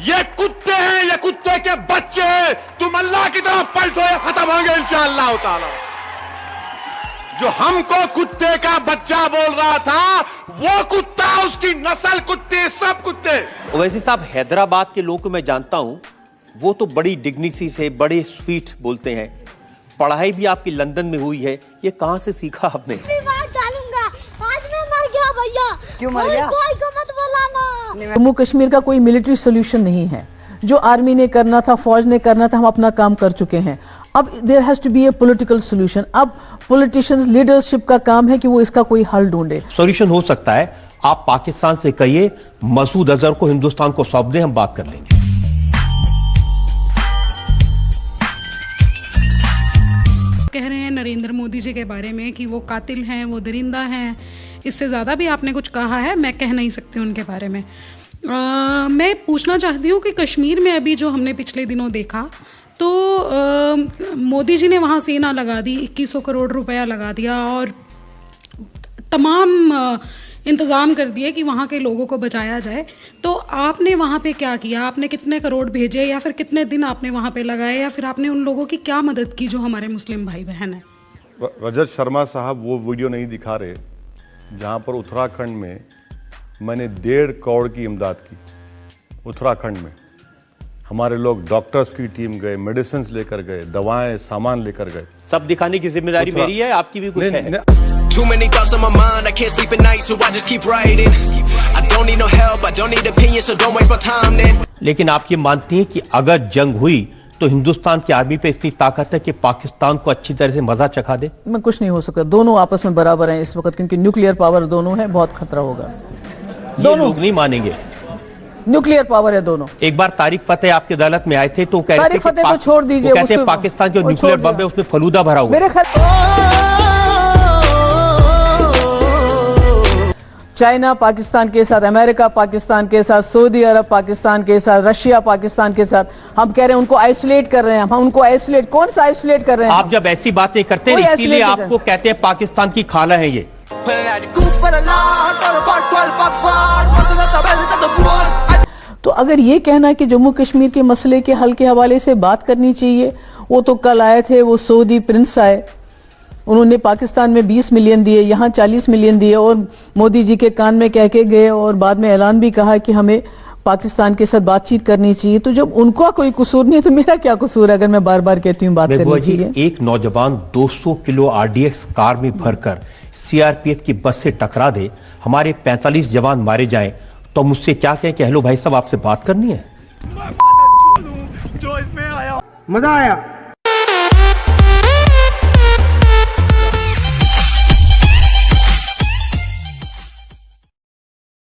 ये कुत्ते हैं, ये कुत्ते के बच्चे हैं। तुम अल्लाह की तरफ पलटो, ये खत्म होंगे इंशाअल्लाह ताला। जो हमको कुत्ते का बच्चा बोल रहा था, वो कुत्ता, उसकी नस्ल कुत्ते, सब कुत्ते। वैसे साहब, हैदराबाद के लोगों को मैं जानता हूं, वो तो बड़ी डिग्निटी से, बड़े स्वीट बोलते हैं। पढ़ाई भी आपकी लंदन में हुई है, ये कहां से सीखा आपने? डालूंगा, आज मैं मर गया भैया। क्यों मर गया? कोई को मत बुलाना। जम्मू कश्मीर का कोई मिलिट्री सोल्यूशन नहीं है। जो आर्मी ने करना था, फौज ने करना था, हम अपना काम कर चुके हैं। अब there has to be a political solution. अब पॉलिटिशियंस, लीडरशिप का काम है कि वो इसका कोई हल ढूंढे। सॉल्यूशन हो सकता है, आप पाकिस्तान से कहिए मसूद अजहर को हिंदुस्तान को सौंप दें, हम बात कर लेंगे। कह रहे हैं नरेंद्र मोदी जी के बारे में कि वो कातिल हैं, वो दरिंदा हैं। इससे ज़्यादा भी आपने कुछ कहा है, मैं कह नहीं सकती उनके बारे में। मैं पूछना चाहती हूँ कि कश्मीर में अभी जो हमने पिछले दिनों देखा, तो मोदी जी ने वहाँ सेना लगा दी, 2100 करोड़ रुपया लगा दिया और तमाम इंतज़ाम कर दिए कि वहाँ के लोगों को बचाया जाए। तो आपने वहाँ पे क्या किया? आपने कितने करोड़ भेजे, या फिर कितने दिन आपने वहाँ पे लगाए, या फिर आपने उन लोगों की क्या मदद की जो हमारे मुस्लिम भाई बहन हैं? रजत शर्मा साहब वो वीडियो नहीं दिखा रहे जहाँ पर उत्तराखंड में मैंने 1.5 करोड़ की इमदाद की। उत्तराखंड में हमारे लोग डॉक्टर्स की टीम गए, मेडिसिन लेकर गए, दवाएं, सामान लेकर गए। सब दिखाने की जिम्मेदारी मेरी है, आपकी भी कुछ है? Too many thoughts on my mind, I can't sleep at night, so I just keep writing. I don't need no help, I don't need opinions, so don't waste my time then. लेकिन आप ये मानती हैं कि अगर जंग हुई तो हिंदुस्तान की आर्मी पे इतनी ताकत है कि पाकिस्तान को अच्छी तरह से मजा चखा दे? मैं कुछ नहीं हो सकता। दोनों आपस में बराबर हैं इस वक्त, क्योंकि न्यूक्लियर पावर दोनों है, बहुत खतरा होगा। दोनों लोग नहीं मानेंगे। न्यूक्लियर पावर है दोनों। एक बार तारिक फतेह आपकी अदालत में आए थे तो कह रहे थे तारिक फतेह को छोड़ दीजिए, कहते हैं पाकिस्तान जो न्यूक्लियर बम है उसमें फलूदा भरा हुआ। मेरे चाइना पाकिस्तान के साथ, अमेरिका पाकिस्तान के साथ, सऊदी अरब पाकिस्तान के साथ, रशिया पाकिस्तान के साथ, हम कह रहे हैं उनको आइसोलेट कर रहे हैं। हम उनको आइसोलेट, कौन सा आइसोलेट कर रहे हैं? आप जब ऐसी बातें करते हैं इसीलिए आपको कहते हैं पाकिस्तान की खाला है ये। तो अगर ये कहना है कि जम्मू कश्मीर के मसले के हल के हवाले से बात करनी चाहिए, वो तो कल आए थे, वो सऊदी प्रिंस आए, उन्होंने पाकिस्तान में 20 मिलियन दिए, यहाँ 40 मिलियन दिए और मोदी जी के कान में कह के गए और बाद में ऐलान भी कहा कि हमें पाकिस्तान के साथ बातचीत करनी चाहिए। तो जब उनका कोई कसूर नहीं है तो मेरा क्या कसूर है अगर मैं बार बार कहती हूँ बात करनी चाहिए? एक नौजवान 200 किलो आरडीएक्स कार में भरकर सीआरपीएफ की बस से टकरा दे, हमारे 45 जवान मारे जाएं, तो मुझसे क्या कहें कि हेलो भाई साहब आपसे बात करनी है? मजा आया।